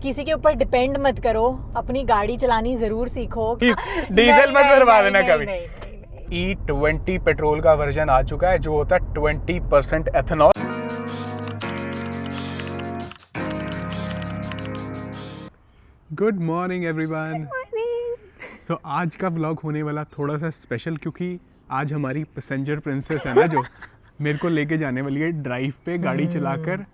किसी के ऊपर डिपेंड मत करो, अपनी गाड़ी चलानी जरूर सीखो। डीजल मत बर्बाद देना कभी। E20 पेट्रोल का वर्जन आ चुका है जो होता है 20% एथेनॉल। Good morning everyone. तो आज का व्लॉग होने वाला थोड़ा सा स्पेशल, क्योंकि आज हमारी पैसेंजर प्रिंसेस है ना जो मेरे को लेके जाने वाली है ड्राइव पे गाड़ी चलाकर,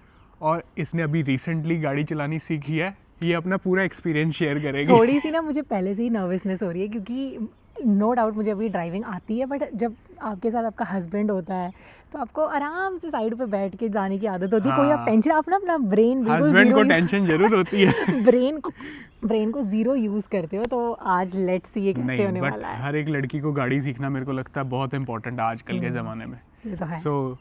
और इसने अभी रिसेंटली गाड़ी चलानी सीखी है। ये अपना पूरा एक्सपीरियंस शेयर करेगी। थोड़ी सी ना मुझे पहले से ही नर्वसनेस हो रही है, क्योंकि नो डाउट मुझे अभी ड्राइविंग आती है, बट जब आपके साथ आपका हस्बैंड होता है तो आपको आराम से साइड पे बैठ के जाने की आदत होती है। कोई आप टेंशन, अपना ब्रेन हस्बैंड को टेंशन जरूर होती है। ब्रेन को जीरो यूज करते हो। तो आज लेट्स सी ये कैसे होने वाला है। हर एक लड़की को गाड़ी सीखना मेरे को लगता है बहुत इंपॉर्टेंट है आजकल के ज़माने में। सो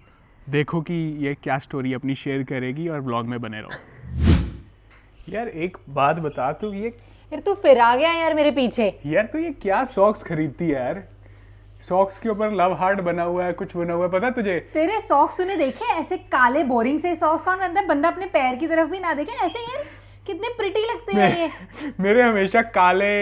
देखो कि ये क्या स्टोरी अपनी शेयर करेगी और व्लॉग में बने रहो। यार एक बात बता, तू ये यार तू फिर आ गया यार मेरे पीछे। यार तू ये क्या सॉक्स खरीदती है यार? सॉक्स के ऊपर लव हार्ट बना हुआ है, कुछ बना हुआ है, पता तुझे? तेरे सॉक्स तूने देखे ऐसे काले बोरिंग से सॉक्स कौन पहनता है? बंदा अपने पैर की तरफ भी ना देखे ऐसे। यार कितने प्रिटी लगते हैं ये। मेरे हमेशा काले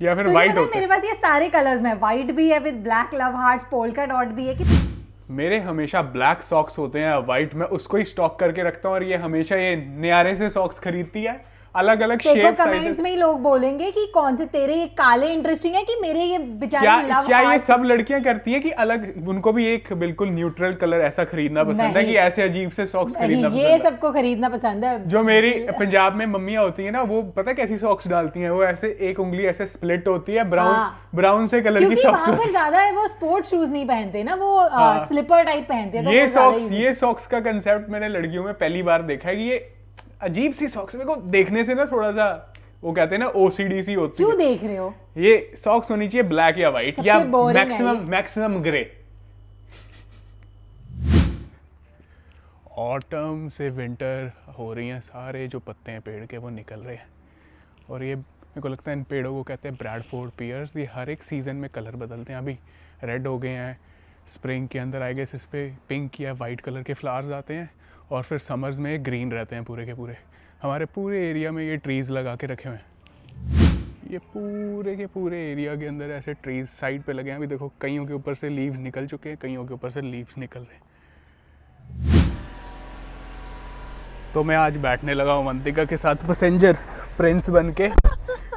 या फिर व्हाइट होते हैं। मेरे पास ये सारे कलर्स में, व्हाइट भी है with black love hearts, polka dot भी है। मेरे हमेशा ब्लैक सॉक्स होते हैं, व्हाइट में उसको ही स्टॉक करके रखता हूँ, और ये हमेशा ये न्यारे से सॉक्स खरीदती है, अलग अलग शेप। कमेंट्स में ही लोग बोलेंगे कि कौन से तेरे ये काले इंटरेस्टिंग है कि मेरे ये बेचारे लव। क्या ये सब लड़कियां करती हैं कि अलग उनको भी एक बिल्कुल न्यूट्रल कलर ऐसा खरीदना पसंद है कि ऐसे अजीब से सॉक्स खरीदना पसंद है? ये सबको खरीदना पसंद है। जो मेरी पंजाब में मम्मियां होती है ना, वो पता कैसी सॉक्स डालती हैं? वो ऐसे एक उंगली ऐसे स्प्लिट होती है, ब्राउन से कलर की सॉक्स। वहां पर ज्यादा वो स्पोर्ट्स शूज नहीं पहनते ना, वो स्लीपर टाइप पहनते हैं। ये सॉक्स का कंसेप्ट मैंने लड़कियों में पहली बार देखा है कि ये अजीब सी सॉक्स। मेरे को देखने से ना थोड़ा सा वो कहते हैं ना OCD सी होती है। क्यों देख रहे हो? ये सॉक्स होनी चाहिए ब्लैक या व्हाइट या मैक्सिमम ग्रे। ऑटम से विंटर हो रही हैं, सारे जो पत्ते हैं पेड़ के वो निकल रहे हैं, और ये मेरे को लगता है इन पेड़ों को कहते हैं ब्रैडफोर्ड पियर्स। ये हर एक सीजन में कलर बदलते हैं। अभी रेड हो गए हैं, स्प्रिंग के अंदर आएगा इस पे पिंक या वाइट कलर के फ्लावर्स आते हैं, और फिर समर्स में ग्रीन रहते हैं पूरे के पूरे। हमारे पूरे एरिया में ये ट्रीज़ लगा के रखे हुए हैं। ये पूरे के पूरे एरिया के अंदर ऐसे ट्रीज़ साइड पे लगे हैं। अभी देखो कईयों के ऊपर से लीव्स निकल चुके हैं, कईयों के ऊपर से लीव्स निकल रहे हैं। तो मैं आज बैठने लगा हूँ अवंतिका के साथ पैसेंजर प्रिंस बन के,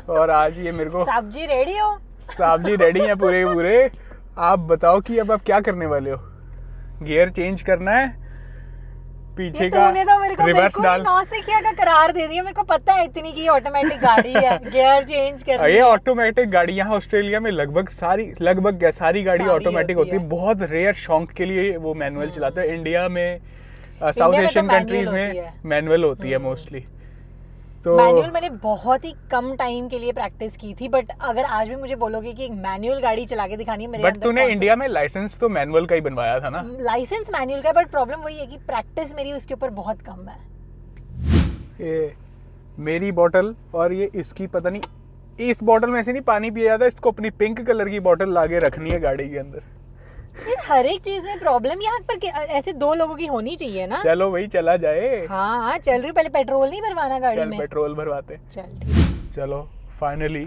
और आज ये मेरे को सब्जी रेडी हो? सब्जी रेडी है पूरे पूरे। आप बताओ कि अब आप क्या करने वाले हो? गियर चेंज करना है, पीछे का रिवर्स डाल। नौसिखिया का करार दे दिया। मेरे को पता है इतनी की ऑटोमेटिक गाड़ी है, गियर चेंज करना है। ये ऑटोमेटिक गाड़ी यहाँ ऑस्ट्रेलिया में लगभग सारी गाड़ी ऑटोमेटिक होती है। बहुत रेयर शौक के लिए वो मैनुअल चलाते हैं। इंडिया में साउथ एशियन कंट्रीज में मैनुअल होती है मोस्टली। तो मैनुअल मैंने बहुत ही कम टाइम के लिए प्रैक्टिस की थी, बट अगर आज भी मुझे बोलोगे कि एक मैनुअल गाड़ी चला के दिखानी है मेरे अंदर। बट तूने इंडिया में लाइसेंस तो मैनुअल का ही बनवाया था ना? लाइसेंस मैनुअल का, बट प्रॉब्लम वही है कि प्रैक्टिस मेरी उसके ऊपर बहुत कम है। ये मेरी बोतल और ये इसकी, पता नहीं इस बोतल में से नहीं पानी पिया जाता, इसको अपनी पिंक कलर की बोतल लाके रखनी है गाड़ी के अंदर। हर एक चीज में प्रॉब्लम यहाँ पर ऐसे दो लोगों की होनी चाहिए ना। चलो भाई चला जाए। हाँ चल रही। पहले पेट्रोल नहीं भरवाना गाड़ी में? पेट्रोल भरवाते। चलो फाइनली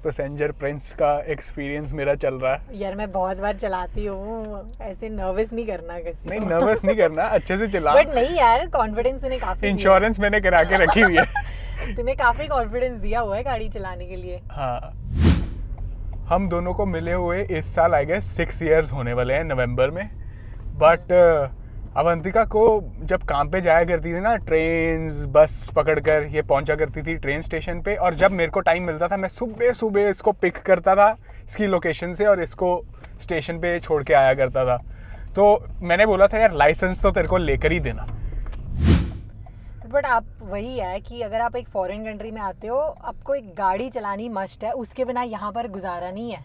पैसेंजर प्रिंस का एक्सपीरियंस मेरा चल रहा है। यार मैं बहुत बार चलाती हूँ, ऐसे नर्वस नहीं करना किसी। नहीं नर्वस नहीं करना, अच्छे से चला। बट नहीं यार, कॉन्फिडेंस तूने काफी, इंश्योरेंस मैंने करा के रखी हुई है। तूने काफी कॉन्फिडेंस दिया हुआ है गाड़ी चलाने के लिए। हाँ, हम दोनों को मिले हुए इस साल आई गेस 6 years होने वाले हैं नवंबर में। बट अवंतिका को जब काम पे जाया करती थी ना, ट्रेन बस पकड़कर ये पहुंचा करती थी ट्रेन स्टेशन पे, और जब मेरे को टाइम मिलता था मैं सुबह सुबह इसको पिक करता था इसकी लोकेशन से और इसको स्टेशन पे छोड़ के आया करता था। तो मैंने बोला था यार लाइसेंस तो तेरे को लेकर ही देना। बट आप वही है कि अगर आप एक फॉरेन कंट्री में आते हो, आपको एक गाड़ी चलानी मस्ट है, उसके बिना यहाँ पर गुजारा नहीं है।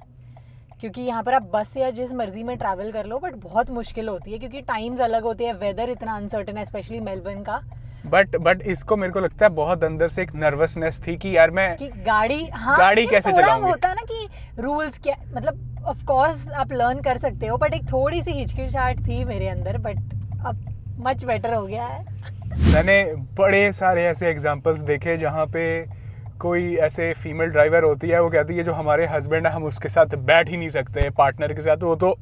क्योंकि यहाँ पर आप बस या जिस मर्जी में ट्रैवल कर लो, बट बहुत मुश्किल होती है क्योंकि टाइम्स अलग होते हैं, वेदर इतना अनसर्टेन है, स्पेशली मेलबर्न का। बट इसको मेरे को लगता है बहुत अंदर से एक नर्वसनेस थी कि यार मैं कि गाड़ी कैसे चलाऊंगी। होता है ना कि रूल्स क्या, मतलब ऑफ कोर्स आप लर्न कर सकते हो, बट एक थोड़ी सी हिचकिचाहट थी मेरे अंदर, बट अब मच बेटर हो गया है। मैंने बड़े सारे ऐसे एग्जांपल्स देखे जहाँ पे कोई ऐसे फीमेल ड्राइवर होती है, वो कहती है जो हमारे हस्बैंड है हम उसके साथ बैठ ही नहीं सकते, पार्टनर के साथ, वो तो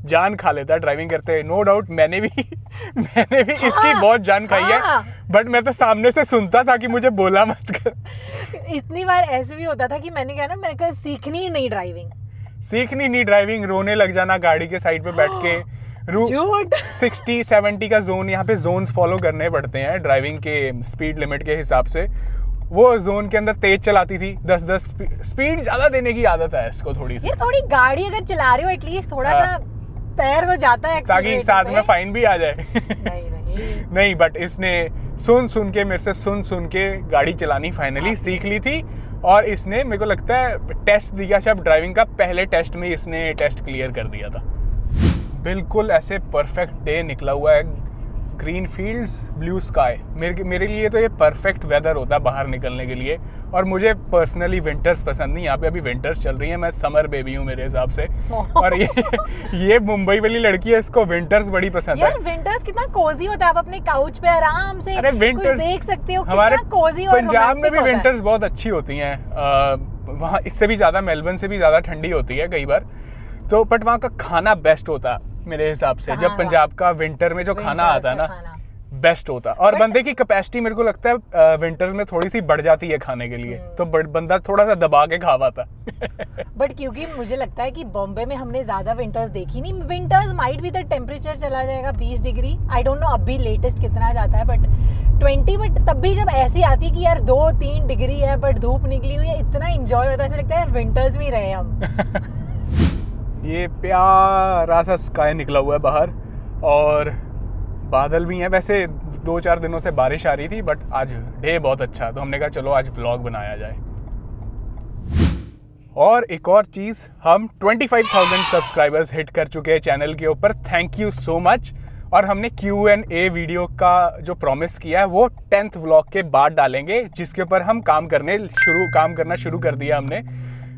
जान खा लेता है ड्राइविंग करते। नो डाउट मैंने भी इसकी बहुत जान खाई है, बट मैं तो सामने से सुनता था कि मुझे बोला मत कर। इतनी बार ऐसे भी होता था कि मैंने कहा ना, मैंने कहा सीखनी ही नहीं ड्राइविंग, रोने लग जाना गाड़ी के साइड पे बैठ के। 60-70 का जोन, यहाँ पे जोन्स फॉलो करने पड़ते हैं ड्राइविंग के स्पीड लिमिट के हिसाब से। वो जोन के अंदर तेज चलाती थी, 10-10 स्पीड ज्यादा देने की आदत है इसको थोड़ी सी। ये थोड़ी गाड़ी अगर चला रहे हो एटलीस्ट थोड़ा सा पैर तो जाता है ताकि साथ में फाइन भी आ जाए। नहीं, बट इसने सुन के मेरे से सुन के गाड़ी चलानी फाइनली सीख ली थी। और इसने मेरे को लगता है टेस्ट दिया शायद ड्राइविंग का, पहले टेस्ट में इसने टेस्ट क्लियर कर दिया था। बिल्कुल ऐसे परफेक्ट डे निकला हुआ है, ग्रीन फील्ड्स, ब्लू स्काई। मेरे लिए तो ये परफेक्ट वेदर होता है बाहर निकलने के लिए। और मुझे पर्सनली विंटर्स पसंद नहीं, यहाँ पे अभी विंटर्स चल रही है, मैं समर बेबी हूँ मेरे हिसाब से। और ये मुंबई वाली लड़की है, इसको विंटर्स बड़ी पसंद है। यार विंटर्स कितना कोजी होता है, आप अपने काउच पे आराम से कुछ देख सकते हो, हमारे कितना कोजी और पंजाब में भी विंटर्स बहुत अच्छी होती हैं। वहाँ इससे भी ज़्यादा, मेलबर्न से भी ज़्यादा ठंडी होती है कई बार तो, बट वहाँ का खाना बेस्ट होता है मेरे हिसाब से। जब पंजाब का विंटर में जो खाना आता है ना, बेस्ट होता है। और बंदे की कैपेसिटी मेरे को लगता है विंटर्स में थोड़ी सी बढ़ जाती है खाने के लिए, तो बंदा थोड़ा सा दबा के खा पाता। बट क्योंकि मुझे लगता है कि बॉम्बे में हमने ज्यादा विंटर्स देखी नहीं। विंटर्स माइट भी, द टेम्परेचर चला जाएगा 20 डिग्री, आई डोंट नो अभी लेटेस्ट कितना जाता है, बट 20। बट तब भी जब ऐसी आती है कि यार 2-3 डिग्री है बट धूप निकली हुई है, इतना इंजॉय होता है, ऐसा लगता है यार विंटर्स में रहे हम। ये प्यारा सा स्काई निकला हुआ है बाहर, और बादल भी हैं। वैसे 2-4 दिनों से बारिश आ रही थी, बट आज डे बहुत अच्छा है, तो हमने कहा चलो आज व्लॉग बनाया जाए। और एक और चीज़, हम 25,000 सब्सक्राइबर्स हिट कर चुके हैं चैनल के ऊपर, थैंक यू सो मच। और हमने Q&A वीडियो का जो प्रॉमिस किया है वो 10th व्लॉग के बाद डालेंगे, जिसके ऊपर हम काम करना शुरू कर दिया हमने।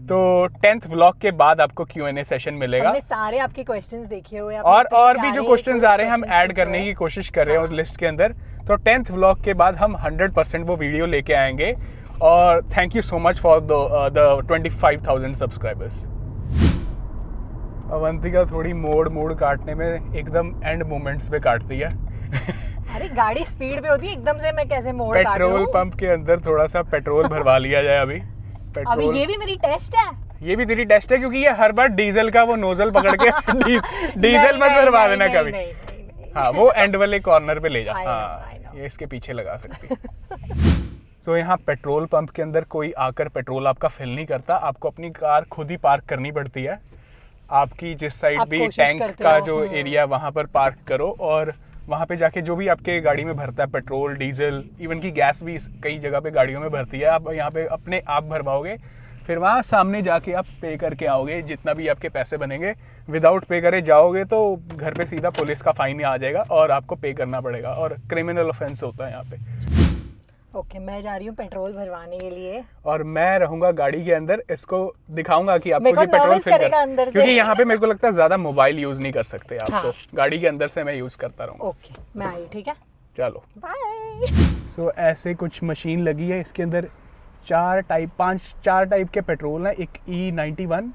तो 10th व्लॉग के बाद आपको Q&A सेशन मिलेगा। हमने सारे आपके क्वेश्चंस देखे हुए, और भी जो क्वेश्चंस आ रहे हैं हम ऐड करने की कोशिश कर रहे हैं उस लिस्ट के अंदर। तो 10th व्लॉग के बाद हम 100% वो वीडियो लेके आएंगे। और thank you so much for the 25,000 subscribers. Avantika थोड़ी मोड़ काटने में एकदम एंड मोमेंट्स पे काटती है। अरे गाड़ी स्पीड पे होती है, एकदम से मैं कैसे मोड़ काटूं? पेट्रोल पंप के अंदर थोड़ा सा पेट्रोल भरवा लिया जाए अभी। अभी ये भी मेरी टेस्ट है। ये भी तेरी टेस्ट है, क्योंकि ये हर बार डीजल का वो नोजल पकड़ के डीजल मत भरवा देना कभी। हाँ, वो एंड वाले कॉर्नर पे ले जा। हाँ, ये इसके पीछे लगा सकती है। तो यहाँ पेट्रोल पंप के अंदर कोई आकर पेट्रोल आपका फिल नहीं करता, आपको अपनी कार खुद ही पार्क करनी पड़ती है। आपकी जिस साइड भी टैंक का जो एरिया, वहाँ पर पार्क करो, और वहाँ पे जाके जो भी आपके गाड़ी में भरता है, पेट्रोल, डीजल, इवन की गैस भी कई जगह पे गाड़ियों में भरती है, आप यहाँ पे अपने आप भरवाओगे, फिर वहाँ सामने जाके आप पे करके आओगे, जितना भी आपके पैसे बनेंगे। विदाउट पे करे जाओगे तो घर पे सीधा पुलिस का फाइन आ जाएगा और आपको पे करना पड़ेगा, और क्रिमिनल ऑफेंस होता है यहाँ पे। ओके, मैं जा रही हूँ पेट्रोल भरवाने के लिए, और मैं रहूंगा गाड़ी के अंदर, इसको दिखाऊंगा कि आपको ये पेट्रोल फिल कर, क्योंकि यहाँ पे मेरे को लगता है ज्यादा मोबाइल यूज नहीं कर सकते आप। हाँ। तो गाड़ी के अंदर से मैं यूज करता रहूंगा। ओके, मैं आई, ठीक है, चलो बाय। सो ऐसे कुछ मशीन लगी है, इसके अंदर 4 टाइप के पेट्रोल हैं। एक E91,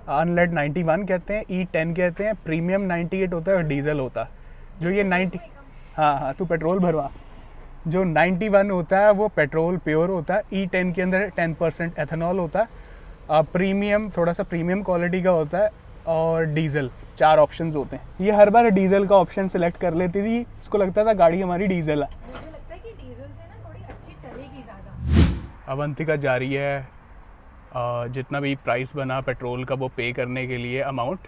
अनलेड 91 कहते हैं, E10 कहते हैं, प्रीमियम 98 होता है, और डीजल होता है। जो ये 90, हाँ तू पेट्रोल भरवा। जो 91 होता है वो पेट्रोल प्योर होता है, E10 के अंदर 10% एथेनॉल होता है, प्रीमियम थोड़ा सा प्रीमियम क्वालिटी का होता है, और डीजल। 4 ऑप्शंस होते हैं। ये हर बार डीजल का ऑप्शन सेलेक्ट कर लेती थी, इसको लगता था गाड़ी हमारी डीजल है। मुझे लगता है कि डीजल से ना थोड़ी अच्छी चलेगी ज़्यादा। अवंतिका जा रही है जितना भी प्राइस बना पेट्रोल का वो पे करने के लिए, अमाउंट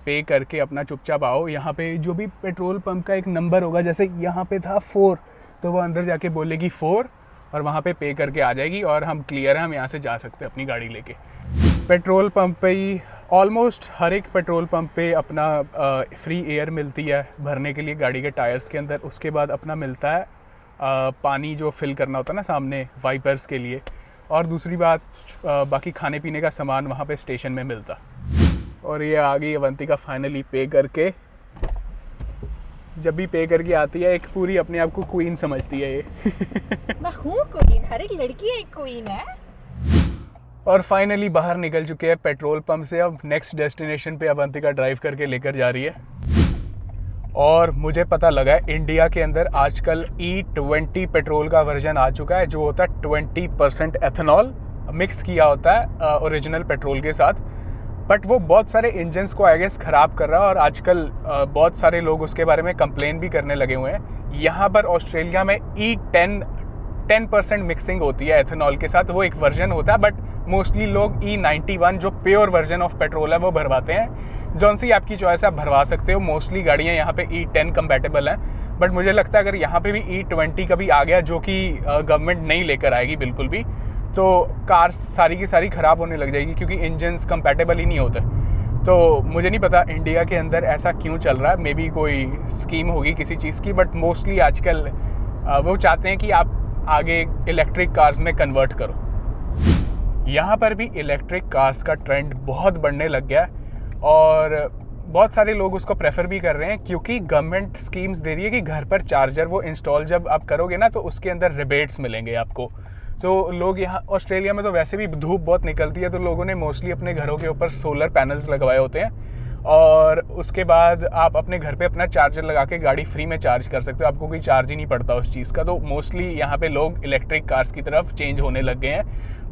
पे करके अपना चुपचाप आओ। यहाँ पे जो भी पेट्रोल पंप का एक नंबर होगा, जैसे यहाँ पे था 4, तो वो अंदर जाके बोलेगी 4 और वहाँ पे करके आ जाएगी, और हम क्लियर हैं, हम यहाँ से जा सकते हैं अपनी गाड़ी लेके। पेट्रोल पंप पे ही ऑलमोस्ट हर एक पेट्रोल पंप पे अपना फ्री एयर मिलती है भरने के लिए गाड़ी के टायर्स के अंदर। उसके बाद अपना मिलता है पानी जो फिल करना होता है ना सामने वाइपर्स के लिए, और दूसरी बात बाकी खाने पीने का सामान वहाँ पे स्टेशन में मिलता। और ये आ गई अवंतिका फाइनली पे करके। जब भी पे करके आती है एक पूरी अपने आप को क्वीन समझती है ये। मैं हूँ क्वीन, हर एक लड़की एक क्वीन है। और फाइनली बाहर निकल चुके हैं पेट्रोल पंप से। अब नेक्स्ट डेस्टिनेशन पे अवंतिका ड्राइव करके लेकर जा रही है। और मुझे पता लगा है इंडिया के अंदर आजकल E20 पेट्रोल का वर्जन आ चुका है, जो होता है 20% एथेनॉल मिक्स किया होता है ओरिजिनल पेट्रोल के साथ। बट वो बहुत सारे इंजन्स को आई गेस ख़राब कर रहा है और आजकल बहुत सारे लोग उसके बारे में कंप्लेन भी करने लगे हुए हैं। यहाँ पर ऑस्ट्रेलिया में E10% मिक्सिंग होती है एथेनॉल के साथ, वो एक वर्जन होता है। बट मोस्टली लोग E91 जो प्योर वर्जन ऑफ पेट्रोल है वो भरवाते हैं। जौन सी आपकी चॉइस, आप भरवा सकते हो। मोस्टली गाड़ियाँ यहाँ पे E10 कंपैटिबल हैं। बट मुझे लगता है अगर यहाँ पे भी E20 कभी आ गया, जो कि गवर्नमेंट नहीं लेकर आएगी बिल्कुल भी, तो कार्स सारी की सारी ख़राब होने लग जाएगी, क्योंकि इंजन्स कंपैटिबल ही नहीं होते। तो मुझे नहीं पता इंडिया के अंदर ऐसा क्यों चल रहा है, मे बी कोई स्कीम होगी किसी चीज़ की। बट मोस्टली आजकल वो चाहते हैं कि आप आगे इलेक्ट्रिक कार्स में कन्वर्ट करो। यहाँ पर भी इलेक्ट्रिक कार्स का ट्रेंड बहुत बढ़ने लग गया है और बहुत सारे लोग उसको प्रेफर भी कर रहे हैं, क्योंकि गवर्नमेंट स्कीम्स दे रही है कि घर पर चार्जर वो इंस्टॉल जब आप करोगे ना, तो उसके अंदर रिबेट्स मिलेंगे आपको। तो लोग यहाँ ऑस्ट्रेलिया में तो वैसे भी धूप बहुत निकलती है, तो लोगों ने मोस्टली अपने घरों के ऊपर सोलर पैनल्स लगवाए होते हैं और उसके बाद आप अपने घर पे अपना चार्जर लगा के गाड़ी फ्री में चार्ज कर सकते हो। आपको कोई चार्ज ही नहीं पड़ता उस चीज़ का। तो मोस्टली यहाँ पे लोग इलेक्ट्रिक कार्स की तरफ चेंज होने लग गए हैं।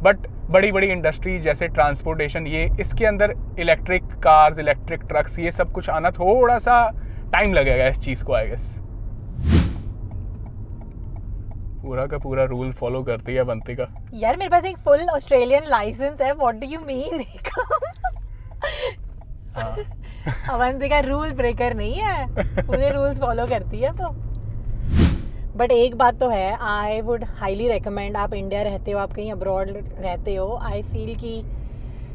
बट बड़ी बड़ी इंडस्ट्री जैसे ट्रांसपोर्टेशन, ये इसके अंदर इलेक्ट्रिक कार्स, इलेक्ट्रिक ट्रक्स, ये सब कुछ आना थोड़ा सा टाइम लगेगा इस चीज़ को आई गेस। पूरा का पूरा रूल फॉलो करती है अवंतिका। यार मेरे पास एक फुल ऑस्ट्रेलियन लाइसेंस है, what do you mean? Avantika rule breaker नहीं है, पूरे रूल्स फॉलो करती है वो। बट एक बात तो है, आई वुड हाईली रिकमेंड, आप इंडिया रहते हो, आप कहीं अब्रॉड रहते हो, आई फील कि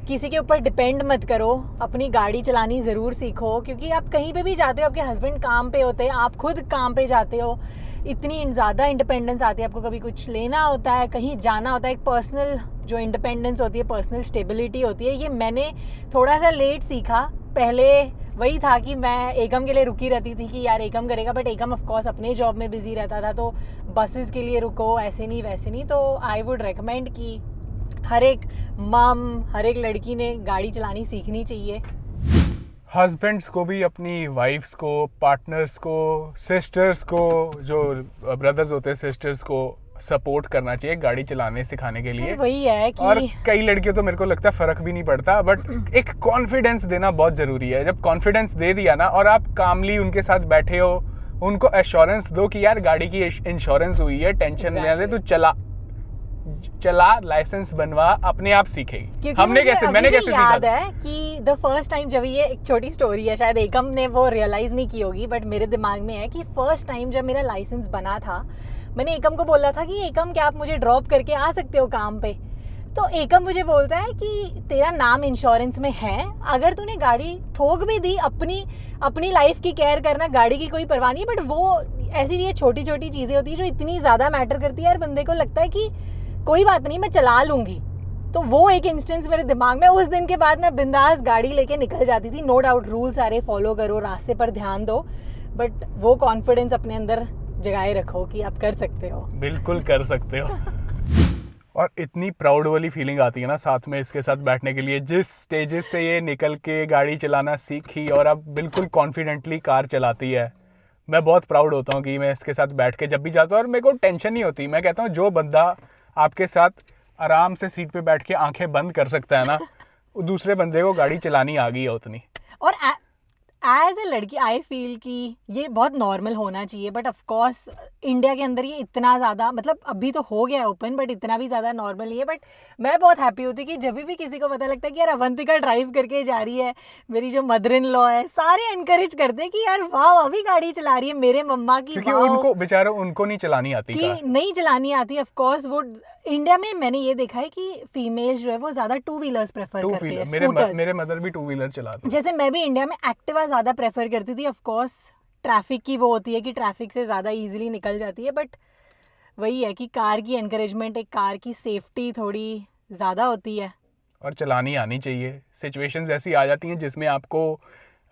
किसी के ऊपर डिपेंड मत करो, अपनी गाड़ी चलानी ज़रूर सीखो। क्योंकि आप कहीं पे भी जाते हो, आपके हस्बैंड काम पे होते हैं, आप खुद काम पे जाते हो, इतनी ज़्यादा इंडिपेंडेंस आती है। आपको कभी कुछ लेना होता है, कहीं जाना होता है, एक पर्सनल जो इंडिपेंडेंस होती है, पर्सनल स्टेबिलिटी होती है, ये मैंने थोड़ा सा लेट सीखा। पहले वही था कि मैं एकम के लिए रुकी रहती थी कि यार एकम करेगा, बट एकम ऑफ कोर्स अपने जॉब में बिजी रहता था, तो बसेस के लिए रुको, ऐसे नहीं वैसे नहीं। तो आई वुड रेकमेंड कि हर एक मम, हर एक लड़की ने गाड़ी चलानी सीखनी चाहिए। हस्बैंड्स को भी अपनी वाइफ्स को, पार्टनर्स को, सिस्टर्स को, जो ब्रदर्स होते हैं सिस्टर्स को सपोर्ट करना चाहिए गाड़ी चलाने सिखाने के लिए। वही है कि और कई लड़कियों तो मेरे को लगता है फ़र्क भी नहीं पड़ता, बट एक कॉन्फिडेंस देना बहुत ज़रूरी है। जब कॉन्फिडेंस दे दिया ना और आप कामली उनके साथ बैठे हो, उनको एश्योरेंस दो कि यार गाड़ी की इंश्योरेंस हुई है, टेंशन नहीं लेने, तू चला, लाइसेंस बनवा, अपने आप सीखेगी। मैंने कैसे याद है कि द फर्स्ट टाइम, जब ये एक छोटी स्टोरी है, शायद एकम ने वो रियलाइज नहीं की होगी, बट मेरे दिमाग में है कि फर्स्ट टाइम जब मेरा लाइसेंस बना था, मैंने एकम को बोला था कि एकम क्या आप मुझे ड्रॉप करके आ सकते हो काम पे? तो एकम मुझे बोलता है कि तेरा नाम इंश्योरेंस में है, अगर तूने गाड़ी ठोक भी दी, अपनी लाइफ की केयर करना, गाड़ी की कोई परवाह नहीं। बट वो ऐसी ये छोटी छोटी चीज़ें होती है जो इतनी ज़्यादा मैटर करती है, यार बंदे को लगता है कि कोई बात नहीं, मैं चला लूँगी। तो वो एक इंस्टेंस मेरे दिमाग में, उस दिन के बाद मैं बिंदास गाड़ी लेके निकल जाती थी। नो डाउट रूल सारे फॉलो करो, रास्ते पर ध्यान दो, बट वो कॉन्फिडेंस अपने अंदर जगाए रखो कि आप कर सकते हो। बिल्कुल कर सकते हो। और इतनी प्राउड वाली फीलिंग आती है ना साथ में इसके साथ बैठने के लिए, जिस स्टेजेस से ये निकल के गाड़ी चलाना सीखी और अब बिल्कुल कॉन्फिडेंटली कार चलाती है। मैं बहुत प्राउड होता हूँ कि मैं इसके साथ बैठ के जब भी जाता हूँ, और मेरे को टेंशन नहीं होती। मैं कहता हूँ जो बंदा आपके साथ आराम से सीट पे बैठ के आंखें बंद कर सकता है ना, दूसरे बंदे को गाड़ी चलानी आ गई है उतनी। और एज ए लड़की आई फील कि ये बहुत नॉर्मल होना चाहिए, बट ऑफ कोर्स इंडिया के अंदर ये इतना ज़्यादा, मतलब अभी तो हो गया ओपन, बट इतना भी ज़्यादा नॉर्मल नहीं है। बट मैं बहुत हैप्पी होती कि जब भी किसी को पता लगता है कि यार अवंतिका ड्राइव करके जा रही है, मेरी जो मदर इन लॉ है, सारे एनकरेज करते हैं कि यार वाह अभी गाड़ी चला रही है, मेरे मम्मा की, क्योंकि उनको बेचारों उनको नहीं चलानी आती, कि नहीं चलानी आती। ऑफ कोर्स वो इंडिया में मैंने ये देखा है कि फीमेल्स जो है वो ज़्यादा टू व्हीलर्स प्रेफर करती है। मेरे मदर भी टू व्हीलर चलाते हैं। जैसे मैं भी इंडिया में एक्टिवा ज़्यादा प्रेफर करती थी। ऑफ कोर्स ट्रैफिक की वो होती है कि ट्रैफिक से ज़्यादा इजीली निकल जाती है, बट वही है कि कार की एनकरेजमेंट, एक कार की सेफ्टी थोड़ी ज़्यादा होती है। और चलानी आनी चाहिए। सिचुएशंस ऐसी आ जाती हैं जिसमें आपको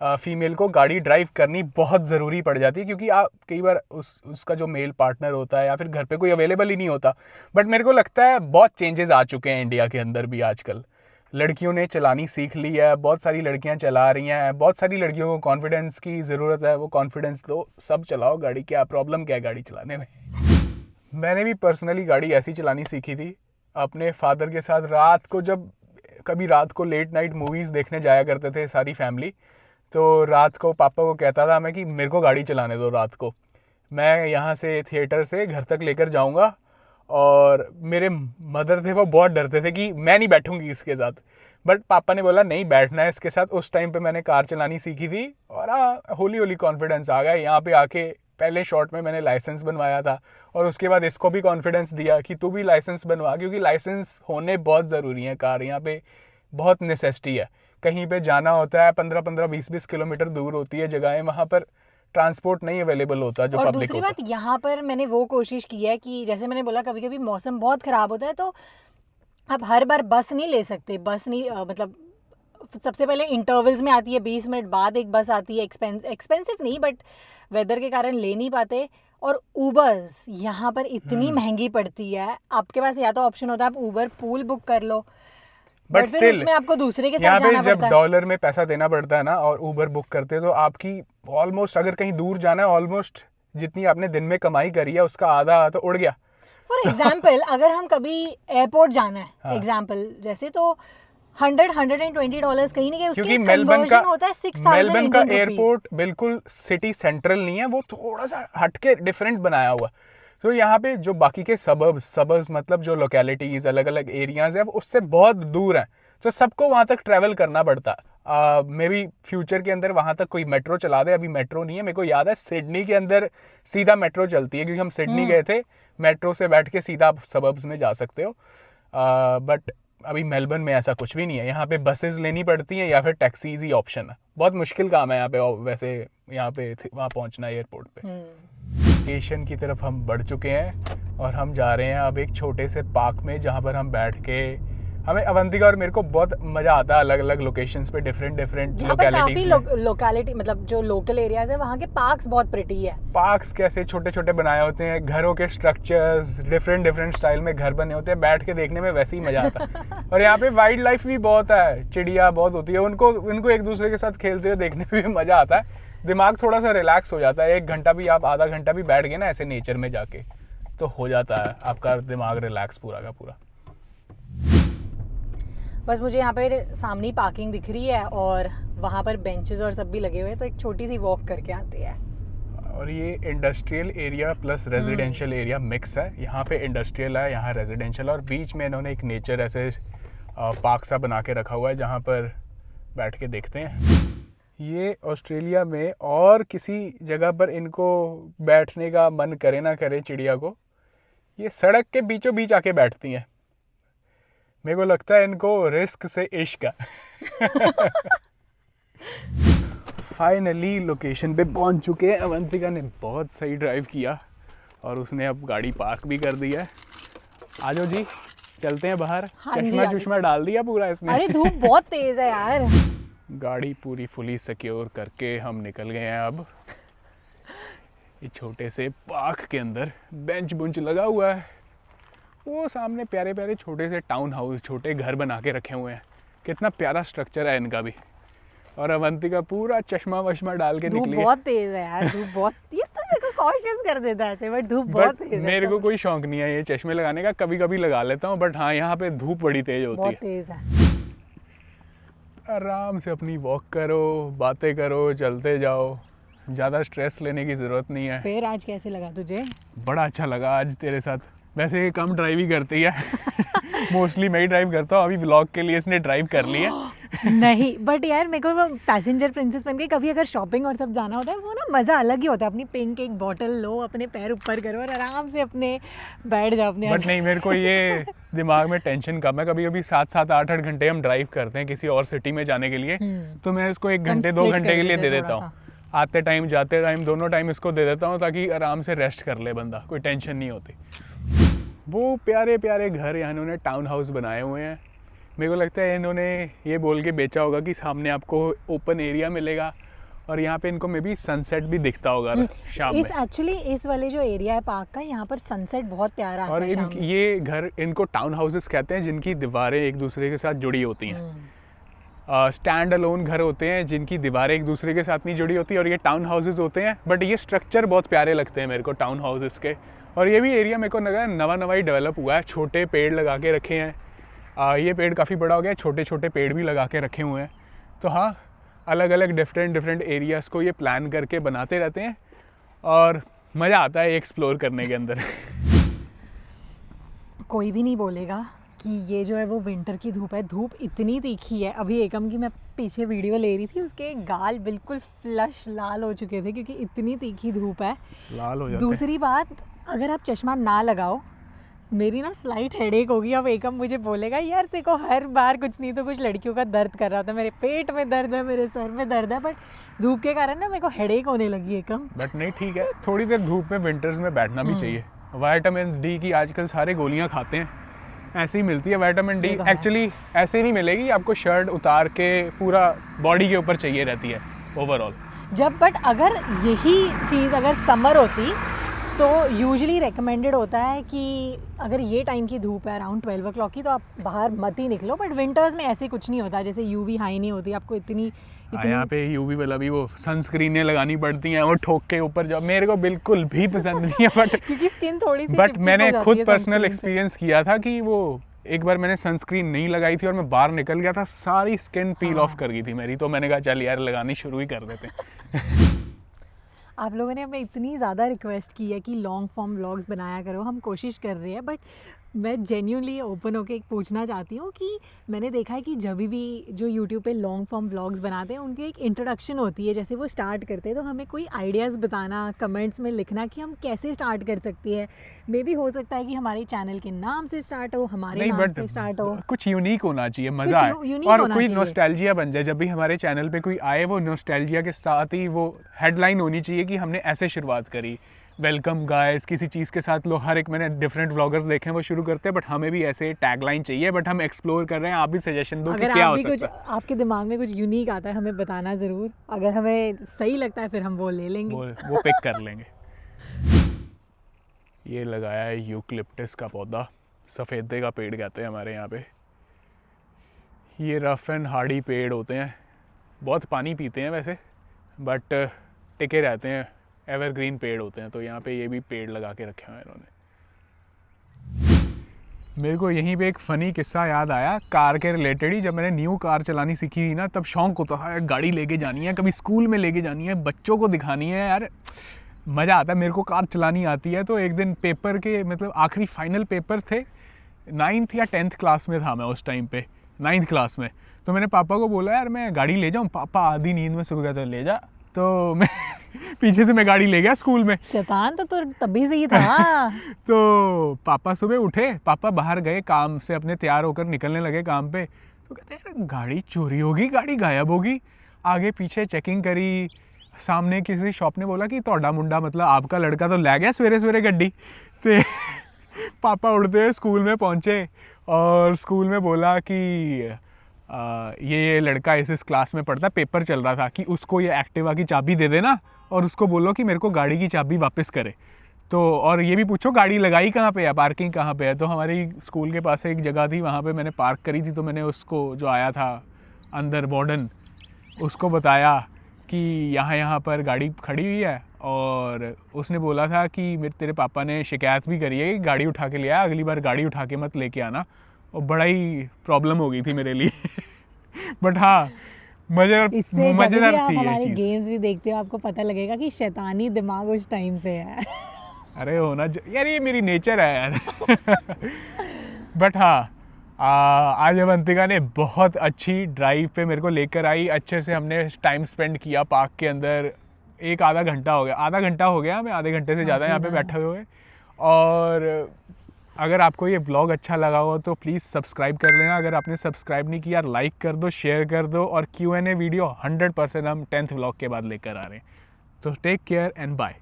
फीमेल को गाड़ी ड्राइव करनी बहुत ज़रूरी पड़ जाती है, क्योंकि आप कई बार उसका जो मेल पार्टनर होता है या फिर घर पे कोई अवेलेबल ही नहीं होता। बट मेरे को लगता है बहुत चेंजेस आ चुके हैं इंडिया के अंदर भी आजकल। लड़कियों ने चलानी सीख ली है, बहुत सारी लड़कियां चला रही हैं, बहुत सारी लड़कियों को कॉन्फिडेंस की ज़रूरत है, वो कॉन्फिडेंस दो, सब चलाओ गाड़ी। क्या प्रॉब्लम क्या है गाड़ी चलाने में? मैंने भी पर्सनली गाड़ी ऐसी चलानी सीखी थी अपने फादर के साथ। रात को जब कभी रात को लेट नाइट मूवीज़ देखने जाया करते थे सारी फैमिली, तो रात को पापा को कहता था मैं कि मेरे को गाड़ी चलाने दो, रात को मैं यहाँ से थिएटर से घर तक लेकर जाऊँगा। और मेरे मदर थे वो बहुत डरते थे कि मैं नहीं बैठूंगी इसके साथ, बट पापा ने बोला नहीं बैठना है इसके साथ। उस टाइम पे मैंने कार चलानी सीखी थी और होली होली कॉन्फिडेंस आ गया। यहाँ पे आके पहले शॉट में मैंने लाइसेंस बनवाया था और उसके बाद इसको भी कॉन्फिडेंस दिया कि तू भी लाइसेंस बनवा, क्योंकि लाइसेंस होने बहुत ज़रूरी है। कार यहाँ पे बहुत नेसेसिटी है। कहीं पे जाना होता है 15-15 20-20 किलोमीटर दूर होती है जगहें, वहाँ पर ट्रांसपोर्ट नहीं अवेलेबल होता जो और पब्लिक दूसरी होता। बात यहाँ पर मैंने वो कोशिश की है कि जैसे मैंने बोला कभी कभी मौसम बहुत ख़राब होता है, तो आप हर बार बस नहीं ले सकते। बस नहीं मतलब सबसे पहले इंटरवल्स में आती है, 20 मिनट बाद एक बस आती है, एक्सपेंसिव नहीं बट वेदर के कारण ले नहीं पाते। और ऊबर्स यहाँ पर इतनी महंगी पड़ती है, आपके पास या तो ऑप्शन होता है आप ऊबर पूल बुक कर लो, बट फिर स्टिल उसमें आपको दूसरे के यहाँ साथ पे जाना जब पड़ता है। डॉलर में पैसा देना पड़ता है ना और ऊबर बुक करते हैं, तो आपकी ऑलमोस्ट अगर कहीं दूर जाना है, ऑलमोस्ट जितनी आपने दिन में कमाई करी है उसका आधा तो उड़ गया। फॉर एग्जाम्पल अगर हम कभी एयरपोर्ट जाना है, हाँ। एग्जाम्पल जैसे, तो $100-120 कहीं नहीं गए, उसकी क्योंकि मेलबर्न कन्वर्जन का होता है 6,000 मेलबर्न का इंडियन रुपीस। एयरपोर्ट बिल्कुल सिटी सेंट्रल नहीं है, वो थोड़ा सा हटके डिफरेंट बनाया हुआ। तो यहाँ पे जो बाकी के सबर्ब्स मतलब जो लोकेलिटीज़ अलग अलग एरियाज़ है वो उससे बहुत दूर हैं, तो सबको वहाँ तक ट्रैवल करना पड़ता। मे बी फ्यूचर के अंदर वहाँ तक कोई मेट्रो चला दे। अभी मेट्रो नहीं है। मेरे को याद है सिडनी के अंदर सीधा मेट्रो चलती है, क्योंकि हम सिडनी गए थे, मेट्रो से बैठ के सीधा आप सबर्ब्स में जा सकते हो। बट अभी मेलबर्न में ऐसा कुछ भी नहीं है। यहाँ पे बसेस लेनी पड़ती हैं या फिर टैक्सीज ही ऑप्शन है। बहुत मुश्किल काम है यहाँ पे वैसे, यहाँ पे वहाँ पहुँचना एयरपोर्ट पे। स्टेशन की तरफ हम बढ़ चुके हैं और हम जा रहे हैं अब एक छोटे से पार्क में, जहाँ पर हम बैठ के, हमें अवंतिका और मेरे को बहुत मज़ा आता है अलग अलग लोकेशंस पे, डिफरेंट यहाँ पर काफी लोकेलिटीज लोकेलिटी मतलब जो लोकल एरियाज है वहाँ के पार्क्स बहुत प्रिटी है। पार्क्स कैसे छोटे छोटे बनाए होते हैं, घरों के स्ट्रक्चर्स डिफरेंट स्टाइल में घर बने होते हैं, बैठ के देखने में वैसे ही मज़ा आता है। और यहाँ पे वाइल्ड लाइफ भी बहुत है, चिड़िया बहुत होती है, उनको एक दूसरे के साथ खेलते हुए देखने में भी मज़ा आता है। दिमाग थोड़ा सा रिलैक्स हो जाता है। 1 घंटा भी आप आधा घंटा भी बैठ गए ना ऐसे नेचर में जाके, तो हो जाता है आपका दिमाग रिलैक्स पूरा का पूरा। बस मुझे यहाँ पे सामने पार्किंग दिख रही है और वहाँ पर बेंचेस और सब भी लगे हुए हैं, तो एक छोटी सी वॉक करके आते हैं। और ये industrial area plus residential area mix है। यहाँ पे इंडस्ट्रियल है, यहाँ रेजिडेंशियल, और बीच में इन्होंने एक नेचर ऐसे पार्क सा बना के रखा हुआ है जहाँ पर बैठ के देखते हैं। ये ऑस्ट्रेलिया में और किसी जगह पर इनको बैठने का मन करे ना करे चिड़िया को, ये सड़क के बीचों बीच आके बैठती हैं। मेरे को लगता है इनको रिस्क से इश्क है। फाइनली लोकेशन पे पहुंच चुके हैं। अवंतिका ने बहुत सही ड्राइव किया और उसने अब गाड़ी पार्क भी कर दी है। आ जाओ जी, चलते हैं बाहर। हाँ जी, चश्मा डाल दिया पूरा इसने। अरे धूप बहुत तेज है यार। गाड़ी पूरी फुली सिक्योर करके हम निकल गए हैं अब। ये छोटे से पार्क के अंदर बेंच बुंच लगा हुआ है, वो सामने प्यारे प्यारे छोटे से टाउन हाउस, छोटे घर बना के रखे हुए हैं। कितना प्यारा स्ट्रक्चर है इनका भी। और अवंतिका पूरा चश्मा वश्मा डाल के निकली है। बहुत तेज है यार, धूप बहुत, ये तो मेरे को कॉशियस कर देता है ऐसे, बट धूप बहुत तेज है। मेरे को कोई शौक नहीं है ये चश्मे लगाने का, कभी कभी लगा लेता हूँ, बट हाँ यहाँ पे धूप बड़ी तेज होती बहुत है। तेज है। आराम से अपनी वॉक करो, बातें करो, चलते जाओ, ज़्यादा स्ट्रेस लेने की ज़रूरत नहीं है। फिर आज कैसे लगा तुझे? बड़ा अच्छा लगा आज तेरे साथ। वैसे ये कम ड्राइव ही करती है। मोस्टली मैं ही ड्राइव करता हूँ, अभी व्लॉग के लिए इसने ड्राइव कर लिया। नहीं बट यार मेरे को पैसेंजर प्रिंसेस बन के कभी अगर शॉपिंग और सब जाना होता है, वो ना मज़ा अलग ही होता है। अपनी पिंक एक बॉटल लो, अपने पैर ऊपर करो और आराम से अपने बैठ जाओ अपने। बट नहीं, मेरे को ये दिमाग में टेंशन कम है। कभी कभी 7-7, 8-8 घंटे हम ड्राइव करते हैं किसी और सिटी में जाने के लिए, तो मैं इसको 1 घंटे 2 घंटे के लिए दे देता हूँ। आते टाइम जाते टाइम दोनों टाइम इसको दे देता हूँ, ताकि आराम से रेस्ट कर ले बंदा, कोई टेंशन नहीं होती। वो प्यारे प्यारे घर यहाँ इन्होंने टाउन हाउस बनाए हुए हैं। मेरे को लगता है इन्होंने ये बोल के बेचा होगा कि सामने आपको ओपन एरिया मिलेगा और यहाँ पे इनको मे बी सनसेट भी दिखता होगा शाम में। एक्चुअली इस वाले जो एरिया है पार्क का, यहाँ पर सनसेट बहुत प्यारा आता है शाम में। ये घर, इनको टाउन हाउसेस कहते हैं जिनकी दीवारें एक दूसरे के साथ जुड़ी होती हैं। स्टैंड अलोन घर होते हैं जिनकी दीवारें एक दूसरे के साथ नहीं जुड़ी होती, और ये टाउन हाउसेस होते हैं। बट ये स्ट्रक्चर बहुत प्यारे लगते हैं मेरे को टाउन हाउसेस के। और ये भी एरिया मेरे को लगा नवा ही डेवलप हुआ है, छोटे पेड़ लगा के रखे हैं। ये पेड़ काफ़ी बड़ा हो गया, छोटे छोटे पेड़ भी लगा के रखे हुए हैं। तो हाँ, अलग अलग डिफरेंट एरियाज़ को ये प्लान करके बनाते रहते हैं और मज़ा आता है एक्सप्लोर करने के अंदर। कोई भी नहीं बोलेगा कि ये जो है वो विंटर की धूप है। धूप इतनी तीखी है, अभी एकम की मैं पीछे वीडियो ले रही थी, उसके गाल बिल्कुल फ्लश लाल हो चुके थे क्योंकि इतनी तीखी धूप है, लाल हो जाते हैं। दूसरी बात, अगर आप चश्मा ना लगाओ, मेरी ना स्लाइट हेडेक होगी। अब एकम मुझे बोलेगा यार तेरे को हर बार कुछ नहीं तो कुछ लड़कियों का दर्द कर रहा था, मेरे पेट में दर्द है, मेरे सर में दर्द है, बट धूप के कारण ना मेरे को हेडेक होने लगी एकम। बट नहीं, ठीक है, थोड़ी देर धूप में विंटर्स में बैठना भी चाहिए। विटामिन डी की आजकल सारे गोलियां खाते हैं, ऐसे ही मिलती है विटामिन डी। एक्चुअली ऐसे नहीं मिलेगी, आपको शर्ट उतार के पूरा बॉडी के ऊपर चाहिए रहती है ओवरऑल जब। बट अगर यही चीज़ अगर समर होती तो यूजुअली रिकमेंडेड होता है कि अगर ये टाइम की धूप है अराउंड 12 o'clock की, तो आप बाहर मत ही निकलो। बट विंटर्स में ऐसे कुछ नहीं होता, जैसे यूवी हाई नहीं होती, आपको इतनी यहाँ पे यूवी वाला भी वो सनस्क्रीनें लगानी पड़ती हैं, वो ठोक के ऊपर जाओ, मेरे को बिल्कुल भी पसंद नहीं है। बट क्योंकि स्किन थोड़ी सी बट मैंने खुद पर्सनल एक्सपीरियंस किया था कि वो एक बार मैंने सनस्क्रीन नहीं लगाई थी और मैं बाहर निकल गया था, सारी स्किन पील ऑफ कर गई थी मेरी। तो मैंने कहा चल यार लगानी शुरू ही कर देते। आप लोगों ने हमें इतनी ज़्यादा रिक्वेस्ट की है कि लॉन्ग फॉर्म व्लॉग्स बनाया करो, हम कोशिश कर रहे हैं। बट मैं जेन्युइनली ओपन होकर एक पूछना चाहती हूँ कि मैंने देखा है कि जब भी जो यूट्यूब पे लॉन्ग फॉर्म व्लॉग्स बनाते हैं उनकी एक इंट्रोडक्शन होती है, जैसे वो स्टार्ट करते हैं, तो हमें कोई आइडियाज़ बताना, कमेंट्स में लिखना कि हम कैसे स्टार्ट कर सकते हैं। मे बी हो सकता है कि हमारे चैनल के नाम से स्टार्ट हो, हमारे नाम से स्टार्ट हो, कुछ यूनिक होना चाहिए, मज़ा आए और कोई नॉस्टैल्जिया बन जाए। जब भी हमारे चैनल पे कोई आए, वो नॉस्टैल्जिया के साथ ही वो हेडलाइन होनी चाहिए कि हमने ऐसे शुरुआत करी, वेलकम गाइस, किसी चीज़ के साथ लोग, हर एक मैंने डिफरेंट व्लॉगर्स देखे हैं वो शुरू करते हैं, बट हमें भी ऐसे टैगलाइन चाहिए। बट हम एक्सप्लोर कर रहे हैं, आप भी सजेशन दो कि क्या हो सकता है। आपके दिमाग में कुछ यूनिक आता है हमें बताना ज़रूर, अगर हमें सही लगता है फिर हम वो ले लेंगे, वो पिक कर लेंगे। ये लगाया है यूकलिप्टस का पौधा, सफ़ेदे का पेड़ कहते हैं हमारे यहाँ पे। ये रफ एंड हार्डी पेड़ होते हैं, बहुत पानी पीते हैं वैसे, बट टिके रहते हैं, एवरग्रीन पेड़ होते हैं। तो यहाँ पे ये भी पेड़ लगा के रखे हुए हैं इन्होंने। मेरे को यहीं पे एक फ़नी किस्सा याद आया कार के रिलेटेड ही। जब मैंने न्यू कार चलानी सीखी थी ना, तब शौक होता है गाड़ी लेके जानी है, कभी स्कूल में लेके जानी है, बच्चों को दिखानी है, यार मज़ा आता है। मेरे को कार चलानी आती है। तो एक दिन पेपर के मतलब आखिरी फाइनल पेपर थे, 9th या 10th क्लास में था मैं उस टाइम पे, 9th क्लास में। तो मैंने पापा को बोला यार मैं गाड़ी ले जाऊँ। पापा आधी नींद में सो गया था, ले जा। तो मैं पीछे से मैं गाड़ी ले गया स्कूल में। शैतान तो तभी से ही था। तो पापा सुबह उठे, पापा बाहर गए काम से, अपने तैयार होकर निकलने लगे काम पे। तो कहते हैं यार गाड़ी चोरी होगी, गाड़ी गायब होगी। आगे पीछे चेकिंग करी, सामने किसी शॉप ने बोला कि तोड़ा मुंडा मतलब आपका लड़का तो ले गया सवेरे सवेरे गड्डी। तो पापा उड़ते हुए स्कूल में पहुँचे और स्कूल में बोला कि ये लड़का इस क्लास में पढ़ता, पेपर चल रहा था, कि उसको ये एक्टिवा की चाबी दे देना और उसको बोलो कि मेरे को गाड़ी की चाबी वापस करे। तो और ये भी पूछो गाड़ी लगाई कहाँ पे है, पार्किंग कहाँ पे है। तो हमारी स्कूल के पास एक जगह थी, वहाँ पे मैंने पार्क करी थी। तो मैंने उसको जो आया था अंदर वार्डन, उसको बताया कि यहाँ पर गाड़ी खड़ी हुई है, और उसने बोला था कि तेरे पापा ने शिकायत भी करी है कि गाड़ी उठा के ले आया, अगली बार गाड़ी उठा के मत लेके आना। और बड़ा ही प्रॉब्लम हो गई थी मेरे लिए। बट हाँ मज़ेदार थी ये हमारे चीज़। गेम्स भी देखते हो, आपको पता लगेगा कि शैतानी दिमाग उस टाइम से है। अरे होना यार, ये मेरी नेचर है यार। बट हाँ आज अवंतिका ने बहुत अच्छी ड्राइव पे मेरे को लेकर आई, अच्छे से हमने टाइम स्पेंड किया पार्क के अंदर। आधा घंटा हो गया, मैं आधे घंटे से ज़्यादा यहाँ पे बैठे हुए। और अगर आपको ये व्लॉग अच्छा लगा हो तो प्लीज़ सब्सक्राइब कर लेना। अगर आपने सब्सक्राइब नहीं किया, लाइक कर दो, शेयर कर दो। और Q&A वीडियो 100% हम 10th व्लॉग के बाद लेकर आ रहे हैं। तो टेक केयर एंड बाय।